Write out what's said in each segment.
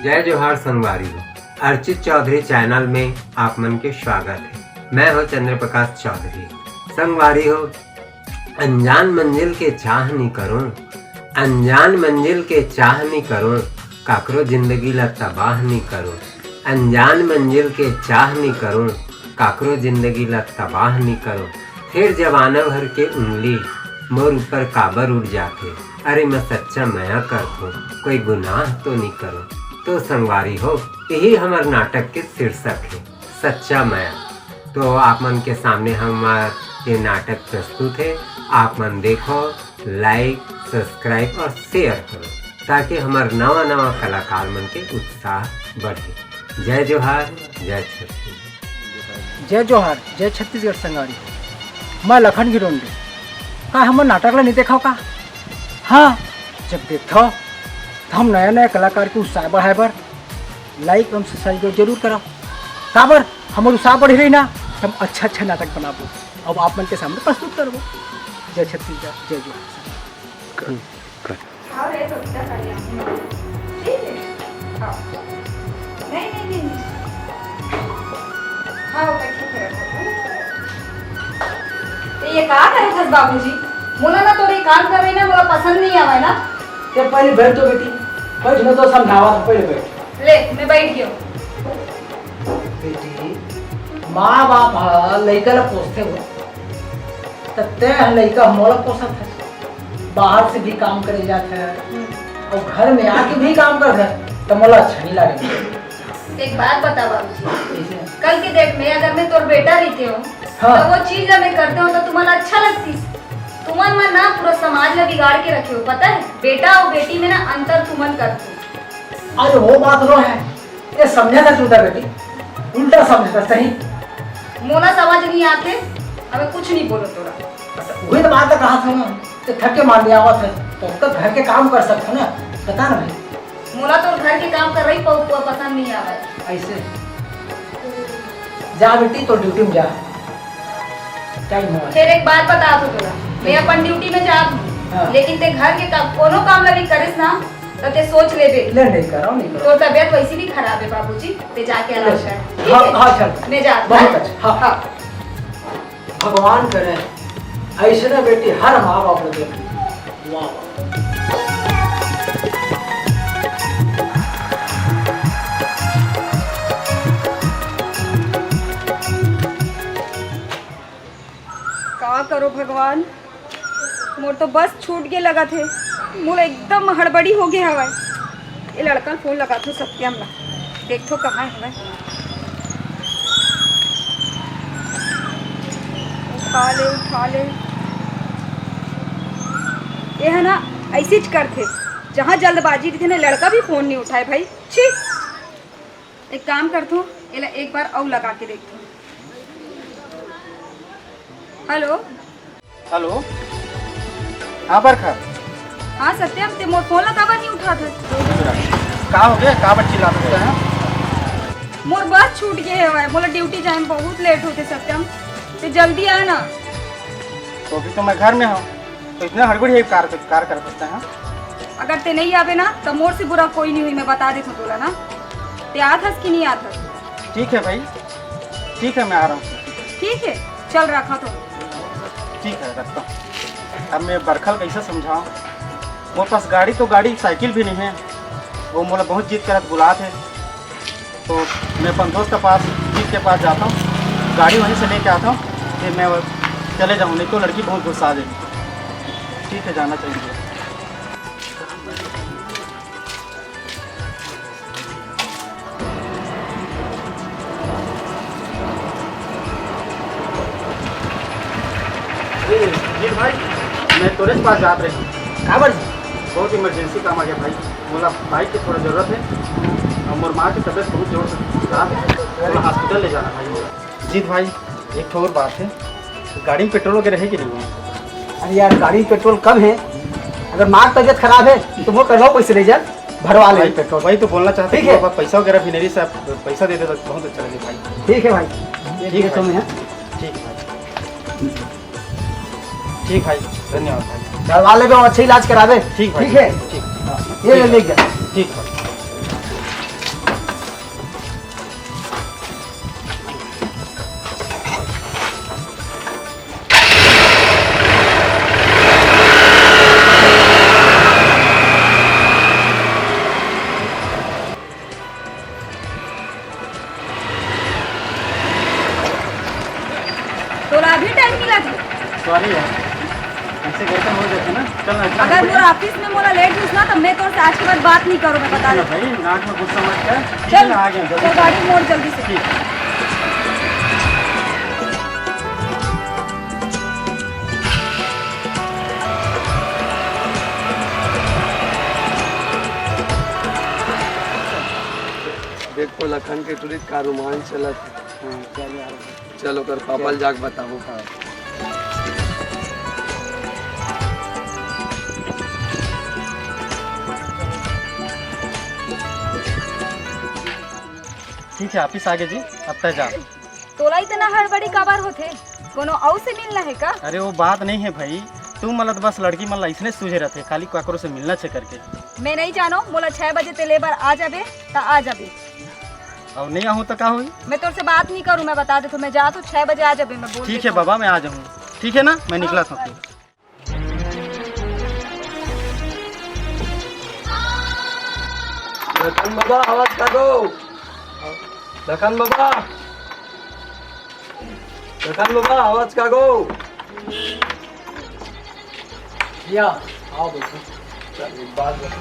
जय जोहार संगवारी हो। अर्चित चौधरी चैनल में आप मन के स्वागत है। मैं हो चंद्र प्रकाश चौधरी। संगवारी हो, अनजान मंजिल के चाह नहीं करूं, अनजान मंजिल के चाह नहीं करूं, काकरो जिंदगी ला तबाह नहीं करूं। अनजान मंजिल के चाह नहीं करूं, काकरो जिंदगी ला तबाह नहीं करूं। फिर जवाना भर के उंगली मोर ऊपर काबर उड़ जाते। अरे मैं सच्चा माया करथूं, कोई गुनाह तो नहीं करूं। तो संगवारी हो, यही हमार नाटक के शीर्षक है, सच्चा माया। तो आप मन के सामने हमारे ये नाटक प्रस्तुत है। आप मन देखो, लाइक, सब्सक्राइब और शेयर करो ताकि हमारे नवा नवा कलाकार मन के उत्साह बढ़े। जय जोहार, जय छत्तीसगढ़। जय जोहार, जय छत्तीसगढ़। संगवारी मैं लखन गिरोंडे का हमर नाटक ला नहीं देखा का? हाँ, जब देखो तो हम नया नया कलाकार के उत्साह बढ़ाए बर लाइक एवं सब्सक्राइब जरूर करो। काबर हमर उत्साह बढ़ी रही ना, हम अच्छा अच्छा नाटक बनाबो अब आप मन के सामने प्रस्तुत करबो। जय छत्तीसगढ़, जय जोहार। ये का करे थस बाबूजी? मोला ना तोरे काम कर रही ना, मोला पसंद नहीं आवा ना। ते पहले बैठ तो बेटी, बैठ न तो समझावा तो पहले बैठ। ले मैं बैठ गयो। बेटी माँ बाप लड़का ला पोसते हो ते लड़का मोला पोसत है, बाहर से भी काम करे जाते है और घर में आके भी काम करते है तो मोला अच्छा नहीं लगे। एक बात बता बाबूजी, कल की डेट में अगर मैं तोर बेटा रहते हो हाँ। तो वो चीज मैं करते हो तो तुम्हारा अच्छा लगती। तुमन में ना पूरा समाज ला बिगाड़ के रखे हो, पता है? बेटा और बेटी में ना अंतर तुमन करते हो। अरे वो बात रो है, ये समझा था तूदा बेटी, उल्टा समझता सही। मोला समझ नहीं आते, अब कुछ नहीं बोलो तोरा। वही तो बात कहा था ना, तो थके मान लिया हुआ था तो उसका घर के काम कर सकते ना, बता ना भाई। मोला तो घर के काम कर रही पसंद नहीं आ रहा। ऐसे जा बेटी, तो ड्यूटी में जा, टाइम हो। फिर एक बात बता दो तोरा, मैं अपन ड्यूटी में जात हूँ, हाँ। लेकिन ते घर के काम कोनो काम ला भी करिस ना तो ते सोच लेबे। ले नहीं करो, नहीं करो। तो तबियत वैसी भी खराब है बाबूजी, ते जाके आराम कर। हाँ हाँ चल, मैं जात बहुत अच्छा। हाँ हाँ, भगवान करे ऐसे ना बेटी हर माँ बाप लगे। वाह का करो भगवान, मोर तो बस छूट के लगा थे, मोर एकदम हड़बड़ी हो गया हवा। ये लड़का फोन लगा थो सत्यम ला, देखो कहाँ है हवा। उठा ले। ये है ना ऐसे ज करते, जहाँ जल्दबाजी थी ना लड़का भी फोन नहीं उठाए भाई। छी, एक काम करते हो, एक बार और लगा के देखते हो। हेलो हेलो, हाँ बरखा। हाँ सत्यम, ते मोर फोन लगा नहीं उठा था। का हो गया, का बच्ची लाते हैं? मोर बस छूट गए है, मोला ड्यूटी जाए बहुत लेट होते सत्यम, ते जल्दी आए ना। तो अभी तो मैं घर में हूँ, तो इतना हड़बड़ी है कार कर सकते हैं। अगर ते नहीं आवे ना तो मोर से बुरा कोई नहीं हुई, मैं बता देता तोला ना। ते आथस कि नहीं आथस? ठीक है भाई, ठीक है, मैं आ रहा हूँ। ठीक है, चल रखा तो। ठीक है, रखता हूँ। अब मैं बरखल कैसे समझाऊँ, मेरे पास गाड़ी तो गाड़ी साइकिल भी नहीं है। वो मोला बहुत जीत कर बुला थे, तो मैं अपन दोस्त के पास जीत के पास जाता हूँ, गाड़ी वहीं से लेके आता हूँ, फिर मैं चले जाऊँ, नहीं तो लड़की बहुत गुस्सा देगी। ठीक है, जाना चाहिए। जी भाई, मैं तोरे पास जात रही हूँ। काबर बहुत इमरजेंसी काम आ गया भाई, बोला भाई की थोड़ा ज़रूरत है और मोर माँ की तबीयत बहुत जोर से खराब है, थोड़ा हॉस्पिटल ले जाना भाई मोला। जीत भाई, एक और बात है, गाड़ी में पेट्रोल वगैरह है कि नहीं? अरे यार, गाड़ी में पेट्रोल कम है, अगर माँ की तबीयत खराब है तो वो करवाओ, पैसे ले जा, भरवा ले पेट्रोल। वही तो बोलना चाहते हैं। ठीक है, पैसा वगैरह भी नहीं, सब पैसा दे दे तो बहुत अच्छा लगे भाई। ठीक है भाई, ठीक है तुम्हें। ठीक है भाई, ठीक भाई, धन्यवाद भाई। घर वाले भी अच्छे इलाज करावे। ठीक है, ठीक, ये ले गया। ठीक है। से घर का हो जाते ना। चल ना अगर मोर ऑफिस में मोला लेट हुई ना तो मैं तोर से आज के बाद बात नहीं करूँ, मैं बता चलो दे। भाई नाक में गुस्सा मत कर। चल आ गया तो गाड़ी मोड़ जल्दी से। ठीक। देखो लखन के तुरंत का रोमांच चला चलो कर पापा जाके बताओ। ठीक है ऑफिस आगे जी, अब तक जा। तोला इतना हड़बड़ी काबर होथे, कोनो औ से मिलना है का? अरे वो बात नहीं है भाई, तू मतलब बस लड़की मतलब इसने सूझे रहते खाली काकरो से मिलना छे करके। मैं नहीं जानो, मोला 6 बजे ते लेबर आ जाबे ता आ जाबे। और नहीं आहूँ तो क्या हुई? मैं तोर से बात नहीं करूँ, मैं बता दे तो मैं जा तो 6 बजे आ जाबे, मैं बोल ठीक है बाबा मैं आ जाऊँ, ठीक है ना, मैं निकला था फिर। लखन बाबा आवाज कर दो। लखन बाबा, लखन बाबा आवाज का गो। या आओ बैठो। चल एक बात बता।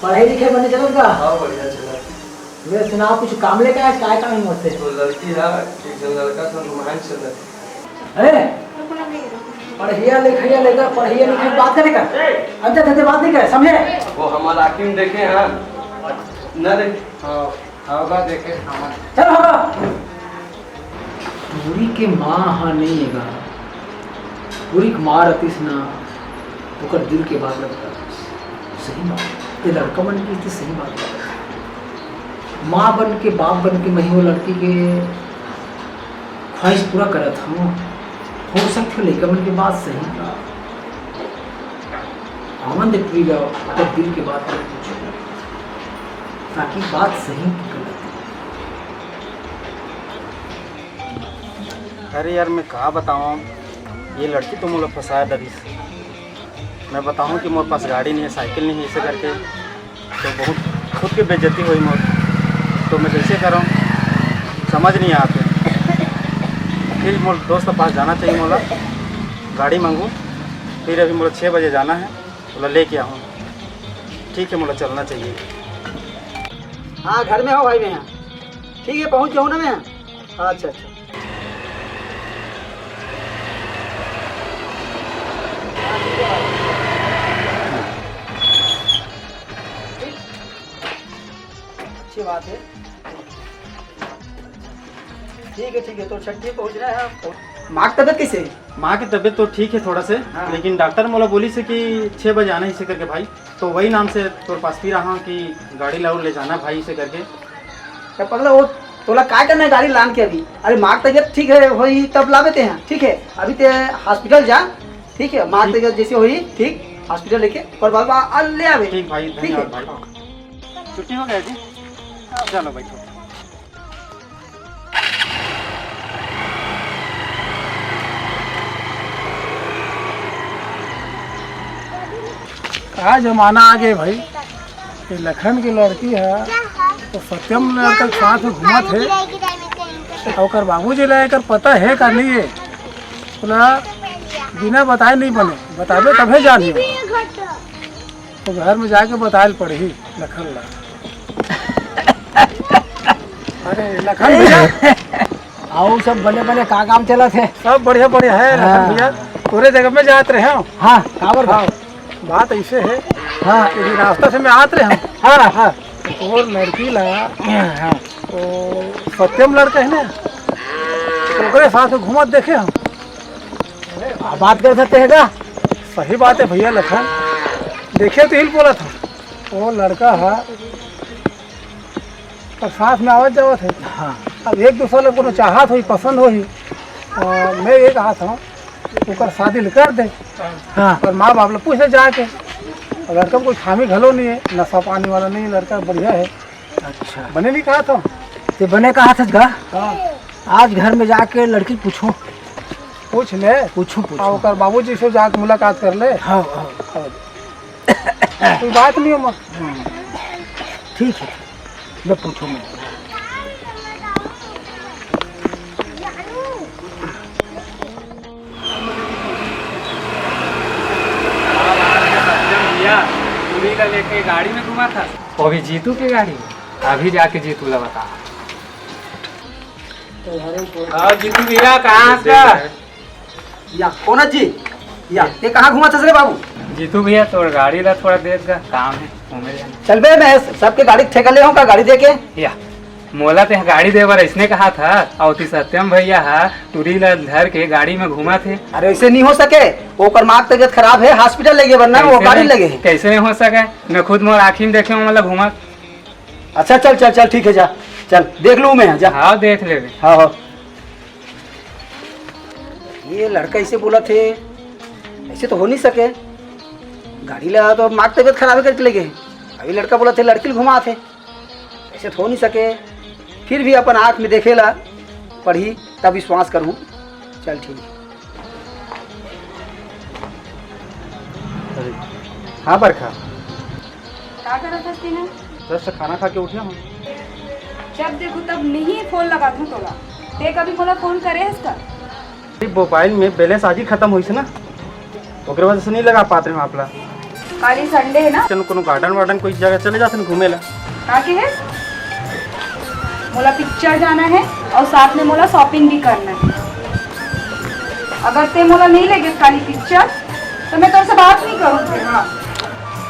पढ़ाई लिखाई बने चलो का? हाँ बढ़िया चला। मैं सुना कुछ काम लेके आए, काय काम है मुझसे? तो लड़की है, एक जन लड़का से रोमांच चल रहा है। अरे पढ़िया लिखिया लेकर पढ़िया लिखाई बात करेगा, अंदर धंधे बात नहीं करे, समझे? वो हमारा आकिम देखे हैं न देखे। हाँ हाँ देखे हमारे। चलो हाँ पूरी के माँ हाँ नहीं है, पूरी मार अतिस ना तो दिल के बात लगता। सही बात, ये लड़का बन के इतनी सही बात है। माँ बन के बाप बन के मैं वो लड़की के ख्वाहिश पूरा करत हूँ। हो सकते लड़का बन के बात सही का आनंद पी जाओ तो दिल के बात मत पूछो, ताकि बात सही की गलत। अरे यार मैं कहाँ बताऊँ, ये लड़की तो मुझे फंसाया दबी से। मैं बताऊँ कि मेरे पास गाड़ी नहीं है, साइकिल नहीं है, इसे करके तो बहुत खुद की बेइज्जती हुई मोर। तो मैं कैसे करूँ समझ नहीं आते। फिर मोर दोस्त के पास जाना चाहिए, मोला गाड़ी मांगूँ। फिर अभी मोला 6 बजे जाना है, बोला लेके आऊँ। ठीक है मोला चलना चाहिए। हाँ घर में हो भाई मैं यहाँ, ठीक है पहुँच जाऊँ ना मैं। अच्छा अच्छा अच्छी बात है, ठीक है तो छठी पहुँच रहा है आपको। माँ की तबीयत कैसे है? माँ की तबीयत तो ठीक है थोड़ा से, हाँ। लेकिन डॉक्टर मोला बोली से कि 6 बजे आना इसे करके भाई। तो वही नाम से तोर पास भी रहा कि गाड़ी लाओ ले जाना भाई इसे करके। क्या पगला वो तोला काय करना है गाड़ी लान के अभी? अरे माँ की तबीयत ठीक है होई तब ला देते हैं, ठीक है? अभी ते हॉस्पिटल जा, ठीक है? माँ की तबीयत जैसे हुई ठीक हॉस्पिटल लेके और बाबा ले आवे। ठीक भाई, ठीक है धन्यवाद भाई। छुट्टी हो गया जी, चलो भाई। क्या जमाना आ गए भाई। ये लखन की लड़की है तो सत्यम लड़का साथ में घुमा थे और बाबूजी लेकर पता है का नहीं है, बोला बिना बताए नहीं बने, बताबे तभी जानी। तो घर में जाके बताए पड़ी लखन ला। अरे लखन भैया आओ सब बने बने का काम चला थे? सब बढ़िया बढ़िया है लखन भैया, पूरे जगह में जाते रहे हो। हाँ काबर हाँ बात ऐसे है, हाँ यदि रास्ता से मैं आते रहे हूँ हाँ हाँ और लड़की ला हाँ तो सत्यम लड़का है ना, तो ओकरे साथ में घूमत देखे हम। बात कर सकते हैं का? सही बात है भैया लखन, देखे तो हिल बोला था वो लड़का है और साथ में आवत जावत है। हाँ अब एक दूसरे को चाहत हो पसंद हो ही, मैं ये कहा था ओकर शादी कर दे। हाँ और माँ बाप लोग पूछे जाके, और लड़का कोई खामी घलो नहीं है, नशा पानी वाला नहीं, लड़का बढ़िया है। अच्छा बने नहीं कहा था। तो बने कहा था का? हाँ आज घर में जाके लड़की पूछो, पूछ ले, पूछो और पूछो। ओकर बाबूजी से जाके मुलाकात कर ले। हाँ हाँ कोई बात नहीं हो माँ। ठीक है मैं पूछूंगा। ला लेके गाड़ी में घुमा था, वो भी जीतू की गाड़ी में। अभी जाके जीतू ला बता। हाँ जीतू भैया कहाँ का? या कौन है जी? या ये कहाँ घुमा था रे बाबू? जीतू भैया तो गाड़ी ला थोड़ा देर का काम है, घूमे जाना। चल बे, मैं सबके गाड़ी ठेका ले आऊँ का गाड़ी दे के? या मोला ते गाड़ी देवर इसने कहा था, और ती सत्यम भैया टूरी ला धर के गाड़ी में घुमा थे। अरे ऐसे नहीं हो सके, ओकर माँ की तबीयत खराब है, हॉस्पिटल ले गए, वरना वो गाड़ी लगे है। कैसे नहीं हो सके? मैं खुद मोर आँखी में देखे मतलब घुमा। अच्छा चल चल चल ठीक है, जा चल देख लूँ मैं, जा। हाँ देख ले। हाँ हाँ, ये लड़का ऐसे बोला थे, ऐसे तो हो नहीं सके। गाड़ी लगा तो माँ की तबीयत खराब करके ले गए। अभी लड़का बोला थे लड़की घुमा थे, ऐसे तो हो नहीं सके। फिर भी अपन आँख में देखेला, पढ़ी तब विश्वास करूँ। चल ठीक है। हाँ बरखा, क्या कर रहा था तीन? जस्ट खाना खा के उठा हूँ। जब देखो तब नहीं फोन लगा था तोला। ते कभी बोला फोन करे है इसका? मोबाइल में बैलेंस आज ही खत्म हुई ना, ओकरे वजह से नहीं लगा पाते हैं आपला। काली संडे है ना? चलो कोनो गार्डन वार्डन कोई जगह चले जाते हैं घूमे ला। आके है मोला पिक्चर जाना है और साथ में मोला शॉपिंग भी करना है। अगर ते मोला नहीं लगे खाली पिक्चर तो मैं तुमसे बात नहीं करूँगी। हाँ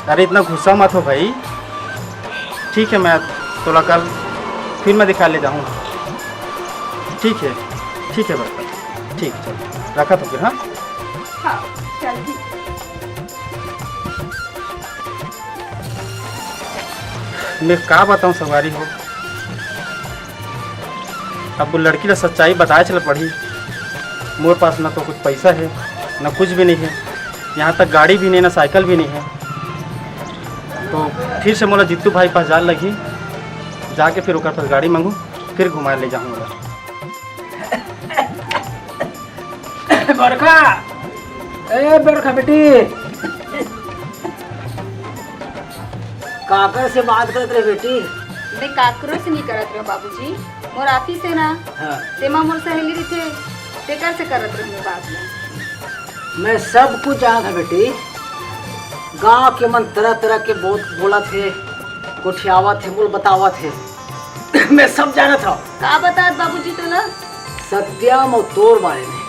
अरे इतना गुस्सा मत हो भाई, ठीक है मैं थोड़ा कल फिर मैं दिखा ले जाऊँगा। ठीक है बरका, ठीक चल रखा तो फिर। हाँ हाँ चल ठीक। मैं क्या बताऊँ सवारी हो, अब वो लड़की ने सच्चाई बताया चल पड़ी। मेरे पास ना तो कुछ पैसा है ना कुछ भी नहीं है, यहाँ तक गाड़ी भी नहीं, ना साइकिल भी नहीं है। तो फिर से मोला जित्तू भाई पास जान लगी, जाके फिर ओकर पास गाड़ी मांगू, फिर घुमा ले जाऊँगा। बरखा, ए बरखा बेटी, काकर से बात करत रहे बेटी? मैं काकरो से नहीं करत रहो बाबूजी, मोर ऑफिस है ना। हाँ। तेमा मोर सहेली रही थे, तेकर से करत रहो बात में। मैं सब कुछ जानता बेटी। गांव के मन तरह तरह के बहुत बोला थे, कोठियावा थे, बोल बतावा थे। मैं सब जाना था। का बता बाबूजी तो ना? सत्यम और तोर बारे में।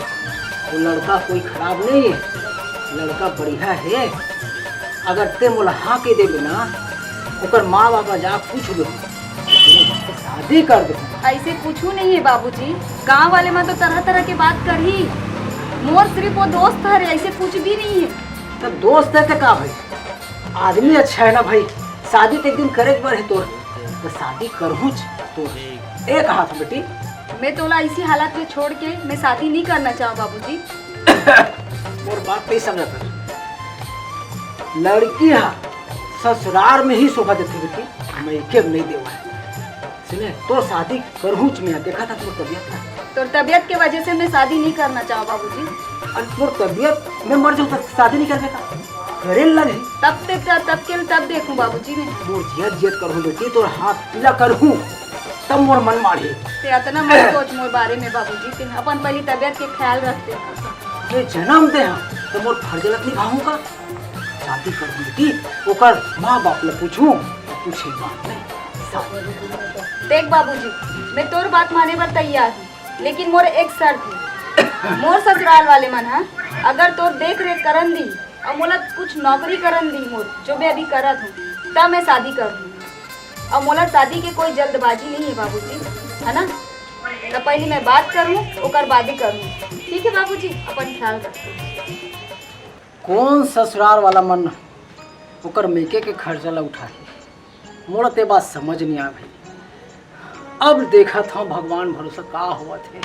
वो लड़का कोई खराब नहीं है, लड़का बढ़िया है। अगर ते मोला हाँ के देबे ना, ओकर माँ बाबा जा पूछ लो, शादी कर दे। ऐसे पूछू नहीं है बाबूजी, गांव वाले में तो तरह तरह के बात कर ही। मोर सिर्फ वो दोस्त है, ऐसे कुछ भी नहीं है। तब दोस्त है का भाई, आदमी अच्छा है ना भाई। शादी तो एक दिन करे पर है तोर, तो शादी करहूँ तो एक हाथ बेटी। मैं तोला इसी हालत में छोड़ के मैं शादी नहीं करना चाहूँ बाबूजी। और बात नहीं समझता, लड़की है ससुराल में ही शोभा देती बेटी, मैं के नहीं देवा है। सुने तो शादी करहूँ मैं देखा था तुम्हारी तबीयत है, तो तबीयत के वजह से मैं शादी नहीं करना चाहूँ बाबूजी। और तुम्हारी तबीयत में मर जाऊँ तब शादी नहीं करने का करे लगे। तब देखूँ बाबूजी मैं। मोर जियत करूँ बेटी, तो हाथ पीला करूँ तब मोर मन मारी। ते इतना मत सोच मोर बारे में बाबूजी, ते अपन पहली तबीयत के ख्याल रखते हैं। ये जन्म दे तो मोर फर्ज लग निभाऊँ का। शादी करूँ बेटी, ओकर माँ बाप ले पूछूँ, पूछे बात नहीं। देख बाबूजी, मैं तोर बात माने पर तैयार हूँ, लेकिन मोर एक शर्त है। मोर ससुराल वाले मन है, अगर तोर देख रेख करन दी और मोला कुछ नौकरी करन दी मोर, जो मैं अभी करत हूँ, तब मैं शादी करूँ। और मोला शादी के कोई जल्दबाजी नहीं है बाबूजी, है ना? तो पहले मैं बात करूँ, ओकर बाद ही करूँ। ठीक है बाबूजी, अपन ख्याल रखते। कौन ससुराल वाला मन ओकर मेके के खर्चा ला उठा के, मोड़ा ते बात समझ नहीं आ भाई। अब देखा था भगवान भरोसा का हुआ थे,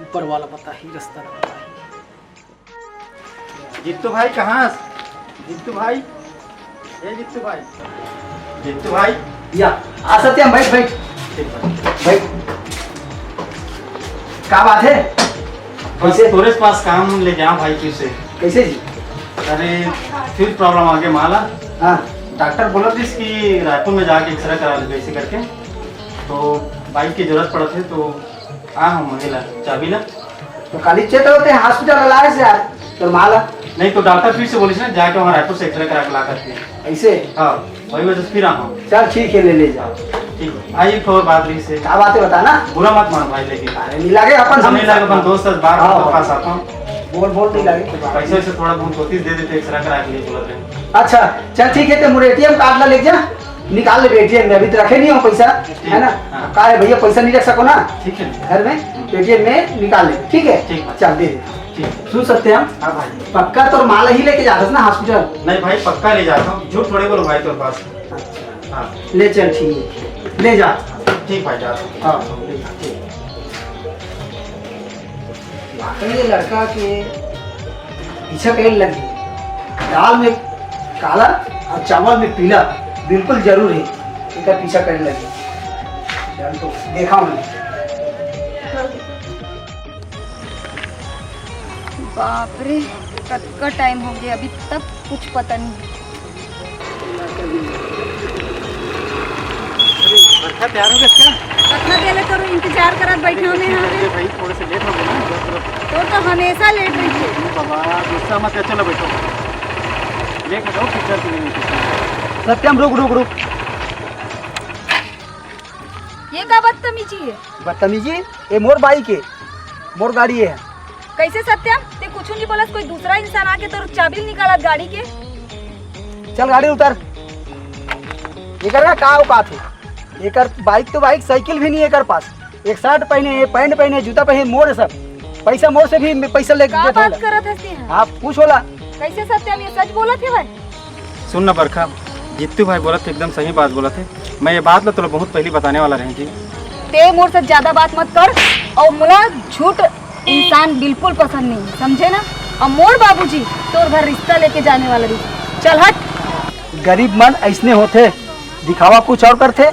ऊपर वाला बता ही रास्ता बता ही। जित्तू भाई कहाँ? जित्तू भाई, ए जित्तू भाई, जित्तू भाई या आ सत्यम बैठ बैठ बैठ। क्या बात है? कैसे तोरे पास काम ले जाऊं भाई फिर से? कैसे जी? अरे फिर प्रॉब्लम आ गया माला। हाँ डॉक्टर बोला थी कि रायपुर में जाके एक्सरे करा ले ऐसे करके, तो बाइक की जरूरत पड़ा थी, तो हम महिला चाबी ला तो खाली चेक होते हैं हॉस्पिटल लाए से यार, तो तो माला नहीं तो डॉक्टर फिर से बोली ना जाके वहाँ रायपुर से एक्सरे करा के ला करते हैं। ऐसे हाँ वही वजह से फिर आना हूँ। चल ठीक है, ले जा। ठीक है आइए खबर बात रही से क्या बात है बताना। बुरा मत मानो भाई, लेकिन अरे नहीं लागे अपन नहीं लगे अपन दोस्त बार हाँ, आपके पास आता हूँ। बोल नहीं लागे पैसे वैसे थोड़ा बहुत होती दे देते एक्सरे करा के लिए बोला थे। अच्छा चल ठीक है, तो मुझे ATM कार्ड ला ले जा, निकाल ले ATM में, अभी तो रखे नहीं हो पैसा, है ना। हाँ। कहा है भैया पैसा नहीं रख सको ना ठीक है घर में, ATM में निकाल ले, ठीक है। ठीक है। चल दे दे। ठीक है। सुन सत्यम, हाँ भाई पक्का तो माला ही लेके जाता ना हॉस्पिटल। नहीं भाई पक्का ले जाता हूँ, झूठ थोड़े बोलो भाई तेरे पास। अच्छा हाँ ले चल ठीक है, ले जा। ठीक भाई जाता हूँ। हाँ ले जा, ठीक। वाकई ये लड़का के पीछा कहीं लगी, दाल में काला और चावल में पीला, बिल्कुल जरूर है इनका पीछा करने लगी। चल तो देखा मैंने। बाप रे, कब का टाइम हो गया अभी तक कुछ पता नहीं। बरखा तैयार हो गया क्या? कतना देर ले करो इंतजार करत बैठे हो यहाँ पे? भाई थोड़े से लेट हो गए ना। तो हमेशा लेट रही है। बाबा गुस्सा मत कर, चलो बैठो लेट हो जाओ पिक्चर के लिए। सत्यम रुक रुक रुक, ये का बदतमीजी है? बदतमीजी ये मोर बाइक है, मोर गाड़ी है। कैसे सत्यम? ते कुछ नहीं बोला, कोई दूसरा इंसान आके तो चाबी निकाला गाड़ी के। चल गाड़ी उतर। एकर का औकात है, एकर बाइक तो बाइक, साइकिल भी नहीं है एकर पास। एक शर्ट पहने है, पैंट पहने, जूता पहने, मोड़ सब पैसा, मोड़ से भी पैसा ले का बात करत हसी है? आप पूछ होला। कैसे सत्यम ये सच बोला थे भाई? सुन ना बरखा, जित्तू भाई बोला थे एकदम सही बात बोला थे। मैं ये बात ना तो बहुत पहले बताने वाला रहे जी। ते मोर से ज्यादा बात मत कर, और मुला झूठ इंसान बिल्कुल पसंद नहीं, समझे ना। और मोर बाबूजी तोर घर रिश्ता लेके जाने वाला भी। चल हट। गरीब मन ऐसने होते, दिखावा कुछ और करते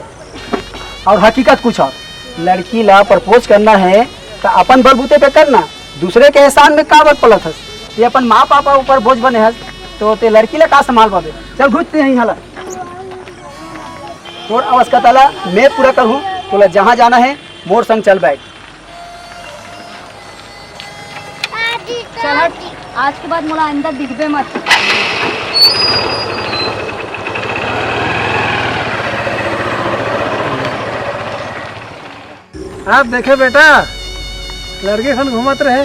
और हकीकत कुछ और। लड़की ला प्रपोज करना है तो अपन बलबूते पे करना, दूसरे के एहसान में का बात पलत हस। ये अपन माँ पापा ऊपर बोझ बने हस तो ते लड़की ला का संभाल पावे। चल घुसते नहीं हाला तोर अवस्था तला मैं पूरा करूँ, तोला जहाँ जाना है मोर संग चल बैठ। चल हट, आज के बाद मोला अंदर दिखबे मत। आप देखे बेटा, लड़के सन घूमत रहे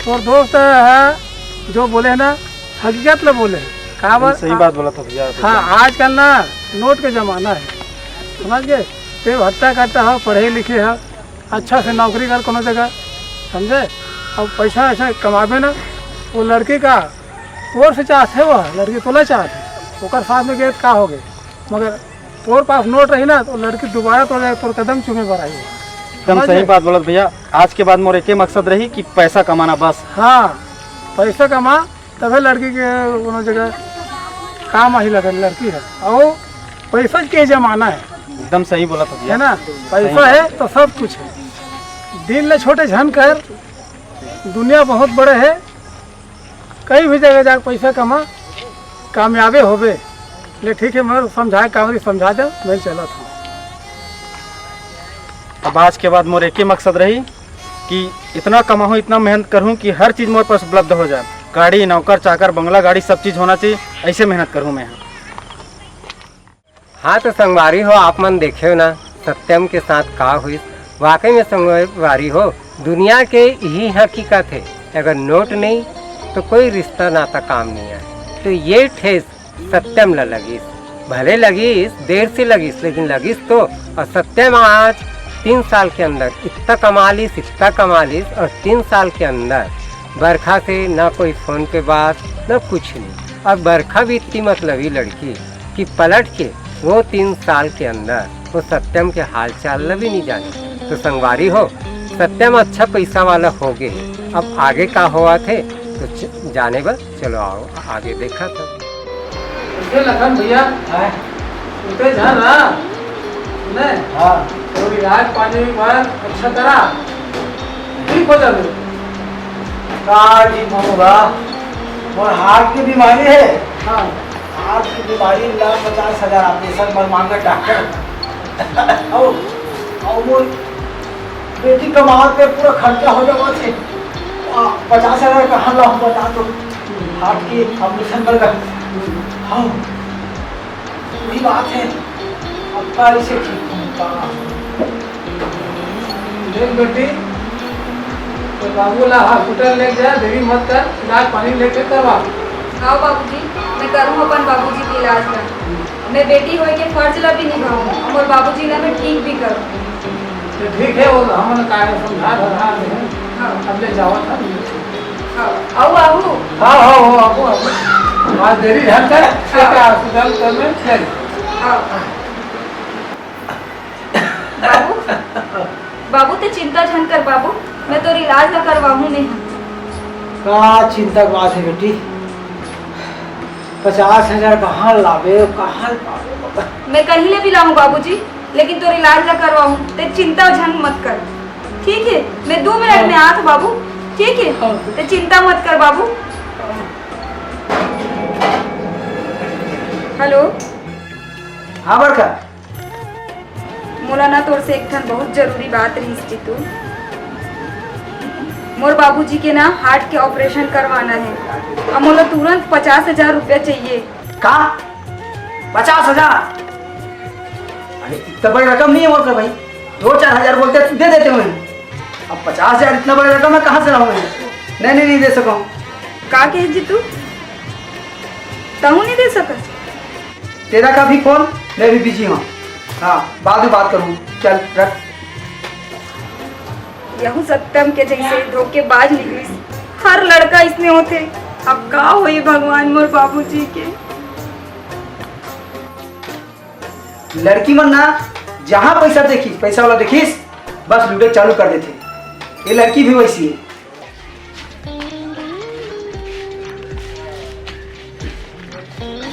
और दोस्त है जो बोले ना हकीकत ले बोले। कहा बात सही बात बोला था भैया। हाँ आजकल ना नोट के जमाना है, समझ गए। ते हत्या करता हो, पढ़े लिखे हो, अच्छा से नौकरी कर कोनो जगह, समझे। अब पैसा ऐसा कमाबे ना, वो लड़की का तोर से चाहते, वो लड़की तोला चाहते, ओकर साथ में गए का हो गए। मगर तोर पास नोट रही ना तो लड़की दोबारा तोर कदम चुमे पर आई। एकदम सही बात बोला भैया। आज के बाद मोर एक ही मकसद रही कि पैसा कमाना बस। हाँ पैसा कमा तभी लड़की के कोनो जगह काम आई लगे। लड़की है और पैसा के जमाना है, एकदम सही बोला था भैया। है ना। पैसा है तो सब कुछ है। दिल ले छोटे झन कर, दुनिया बहुत बड़े है, कहीं भी जगह जाकर पैसा कमा, कामयाबे होबे। ले ठीक है, मैं समझाए कामरी समझा दे, मैं चला था। अब आज के बाद मोर एक ही मकसद रही कि इतना कमाऊँ, इतना मेहनत करूँ कि हर चीज़ मोर पास उपलब्ध हो जाए। गाड़ी, नौकर चाकर, बंगला, गाड़ी, सब चीज़ होना चाहिए। ऐसे मेहनत करूँ मैं। हाँ तो संगवारी हो, आप मन देखे हो ना सत्यम के साथ का हुई। वाकई में संगवारी हो, दुनिया के यही हकीकत है। अगर नोट नहीं तो कोई रिश्ता नाता काम नहीं आए। तो ये ठेस सत्यम ला लगीस, भले लगीस देर से लगीस, लेकिन लगीस तो। और सत्यम आज 3 साल के अंदर इतना कमा लीस और 3 साल के अंदर बरखा से ना कोई फ़ोन पे बात, ना कुछ नहीं। और बरखा भी इतनी मतलबी लड़की कि पलट के वो 3 साल के अंदर वो सत्यम के हाल चाल भी नहीं जाने। तो संगवारी हो, सत्यम अच्छा पैसा वाला हो गए। अब आगे का हुआ थे तो जाने बस, चलो आओ आगे देखा था। लखन भैया उते जा रहा नहीं। हाँ तो इलाज पानी के बाद अच्छा करा, ठीक हो जाए। ठीक होगा, और हार्ट की बीमारी है। हाँ हार्ट की बीमारी 1,50,000 ऑपरेशन पर मांगा डॉक्टर। और वो बेटी कमाओ पे पूरा खर्चा हो जाओ, 50,000 कहाँ ला बता दो। आपकी ऑपरेशन कर कर। हाँ वही बात है, अब गाड़ी से ठीक होगा। देख बेटी, तो बाबू ला हॉस्पिटल ले जा, देरी मत कर, इलाज पानी लेके करवा। हाँ बाबूजी, मैं करूँ अपन बाबूजी के इलाज का। मैं बेटी होए के फर्ज ला भी निभाऊँ और बाबूजी ला मैं ठीक भी करूँ। तो ठीक है, वो हमने कहा समझा रहा है। हाँ अब ले जाओ था। हाँ आओ आओ। हाँ हाँ हो आपको आज देरी है कर हॉस्पिटल करने चल। हाँ बाबू बाबू तो चिंता झन कर बाबू, मैं तो इलाज ला करवाऊँ नहीं। का चिंता की बात है बेटी, 50,000 कहाँ लावे, कहाँ लावे? मैं कहीं ले भी लाऊं बाबूजी, लेकिन तो इलाज ला करवाऊं, ते चिंता झन मत कर। ठीक है, मैं 2 मिनट में आत बाबू। ठीक है, ते चिंता मत कर बाबू। हेलो हाँ बड़का, मोला ना तोर से एक ठन बहुत जरूरी बात रही थी। तू मोर बाबूजी के ना हार्ट के ऑपरेशन करवाना है और मोला तुरंत 50,000 रुपया चाहिए। का 50,000? अरे इतना बड़ी रकम नहीं है मोर का भाई, 2-4 हजार बोलते दे देते हुए। अब 50,000 इतना बड़ी रकम मैं कहाँ से लाऊं? नहीं दे सकूं। का कहे जी तू तहु नहीं दे सकत? तेरा का भी फोन, मैं भी बिजी हूँ। हाँ बाद में बात करूँ, चल रख। यहू सत्यम के जैसे धोखेबाज निकली, हर लड़का इसमें होते। अब का होई भगवान मोर बाबूजी के। लड़की मन ना जहाँ पैसा देखी, पैसा वाला देखीस बस लूटे चालू कर देते। ये लड़की भी वैसी है।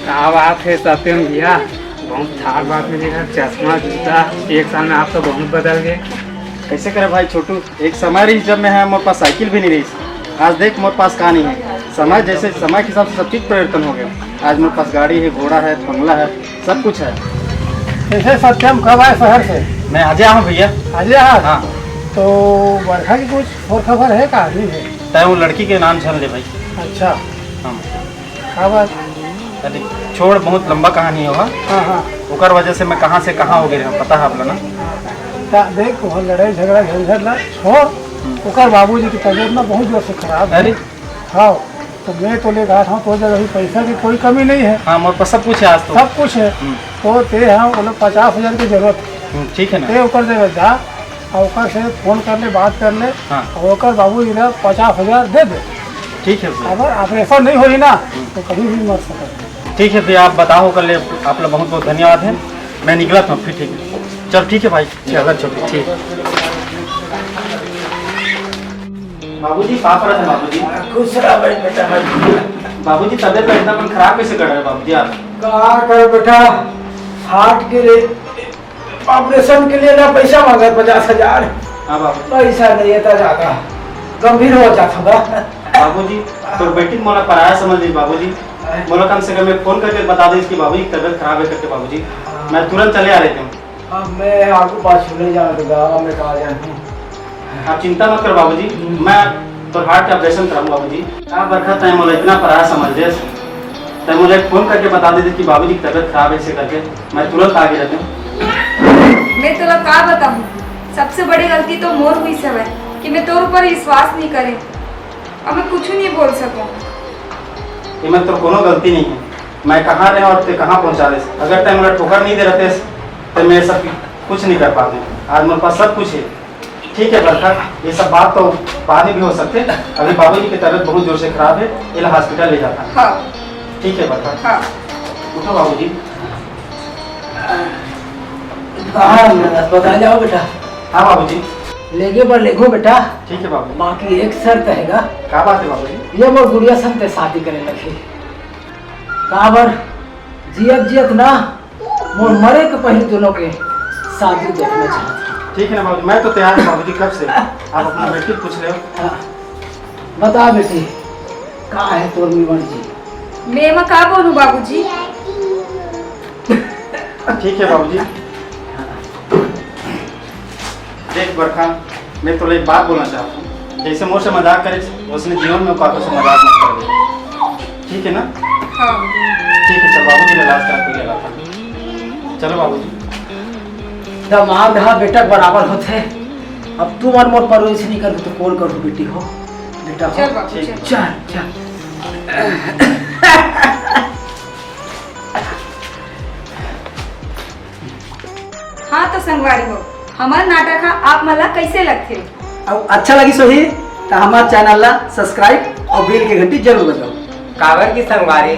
क्या बात है सत्यम भैया, बहुत ठाक बात मिलेगा। चश्मा जूता 1 साल में आप तो बहुत बदल गए। कैसे करे भाई छोटू, एक समय रही जब मैं मेरे पास साइकिल भी नहीं रही। आज देख मेरे पास कहाँ नहीं है। समय जैसे समय के हिसाब से सब चीज़ परिवर्तन हो गया। आज मेरे पास गाड़ी है, घोड़ा है, बंगला है, सब कुछ है। कैसे सत्यम कब आए शहर से? मैं आज आया हूँ भैया। आज यहाँ? हाँ। तो बरखा की कुछ और खबर है का? नहीं है। तय वो लड़की के नाम झल ले भाई। अच्छा हाँ खबर? अरे छोड़, बहुत लंबा कहानी होगा। हाँ ओकर वजह से मैं कहाँ से कहाँ हो गए पता है अपना ना। देख वहाँ लड़ाई झगड़ा झंझट ला छोड़। ओकर बाबूजी की तबीयत ना बहुत जोर से खराब है। अरे हाँ तो मैं तो ले गया था, तो जगह भी पैसा की कोई कमी नहीं है। हाँ मेरे पास सब कुछ है आज तो। सब कुछ है। तो ते हाँ बोलो 50,000 की जरूरत है। ठीक है ना। ते ओकर जगह जा और ओकर से फोन कर ले, बात कर ले। हाँ। और ओकर बाबूजी ने 50,000 दे दे। ठीक है भैया। अगर ऑपरेशन नहीं होई ना तो कभी भी मर सकता। ठीक है भैया, आप बताओ कर ले। आप लोग बहुत बहुत धन्यवाद है। मैं निकला था फिर। ठीक है चल, ठीक है भाई। चल छोटे ठीक। बाबूजी पाप रहे बाबूजी। खुश रहा भाई बेटा। बाबूजी तबियत इतना मन खराब कैसे कर रहे हैं बाबूजी आप? कहा कर बेटा, हार्ट के लिए ऑपरेशन के लिए ना पैसा मांगा 50,000। हाँ बाबू। पैसा नहीं है तो ज्यादा गंभीर हो जाता था। बाबूजी तो बेटी मोला पराया समझ ली बाबूजी। मोला कम से कम मैं फोन करके बता दे इसकी बाबूजी की तबियत खराब है करके बाबूजी। मैं तुरंत चले आ रहे थे। अब मैं आपको पास ले जाऊंगा, मैं कहा जाऊँ। आप चिंता मत करो बाबूजी, मैं तो हार्ट का ऑपरेशन कराऊंगा बाबूजी। क्या बरखा तय मोला इतना पराया समझ दे, तय मुझे फोन करके बता दे कि बाबूजी की तबियत खराब है, ऐसे करके मैं तुरंत आगे रहता हूँ। मैं तुला का बताऊँ, सबसे बड़ी गलती तो मोर हुई सब है कि मैं तोर ऊपर विश्वास नहीं करे और मैं कुछ नहीं बोल सकूँ। ये मैं तो कोनो गलती नहीं है। मैं कहाँ रहे और ते कहाँ पहुँचा दे। अगर तय मुझे ठोकर नहीं दे रहते तो मैं सब कुछ नहीं कर पाते। आज मेरे पास सब कुछ है। ठीक है बरखा, ये सब बात तो बाद में भी हो सकते। अभी बाबूजी की तबीयत बहुत जोर से खराब है, इला हॉस्पिटल ले जाता है। हाँ ठीक है बरखा। हाँ उठो बाबूजी। अस्पताल जाओ बेटा। हाँ बाबूजी। लेगे पर लेगो बेटा। ठीक है बाबूजी। बाकी एक शर्त हैगा। क्या बात है बाबूजी? ये मोर गुड़िया संग ते शादी करे लगे। काबर जियत ना मोर मरे के पहले दोनों के शादी देखना चाहता। ठीक है ना बाबूजी, मैं तो तैयार हूँ बाबूजी कब से। आप अपना बेटी पूछ रहे हो। हाँ। बता बेटी कहाँ है तोर मर्जी? मैं में का बोलूँ बाबूजी? ठीक है बाबूजी। देख बरखा, मैं तो एक बात बोलना चाहता हूँ। जैसे मोर से मजाक करे उसने जीवन में पापा से मजाक मत कर दे। ठीक है ना? हाँ ठीक है, चल बाबूजी ने इलाज करा के लाता हूं। चलो बाबूजी। दमाद हा बेटा बराबर होते। अब तू मन मोर परवरिश नहीं कर तो कौन करू बेटी हो बेटा हो। चल बाबू ठीक। चल। चल चल। हाँ तो संगवारी हो, हमार नाटक हा आप मला कैसे लगथे? अब अच्छा लगी सोही तो हमारे चैनल ला सब्सक्राइब और बेल की घंटी जरूर बजाओ। काबर की संगवारी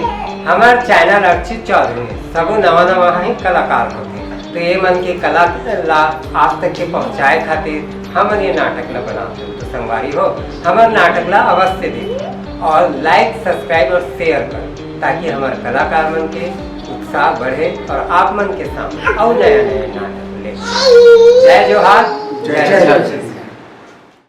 हमार चैनल अर्चित चौधरी में सबो नवा नवा ही कलाकार होते। तो ये मन की कला ला आप तक के पहुँचाए खातिर हम ये नाटक ला बनाते हैं। तो संगवारी हो हमार नाटक ला अवश्य देखो और लाइक सब्सक्राइब और शेयर करो ताकि हमारे कलाकार मन के उत्साह बढ़े और आप मन के सामने और नया नया नाटक ले। जय जोहार, जय जय।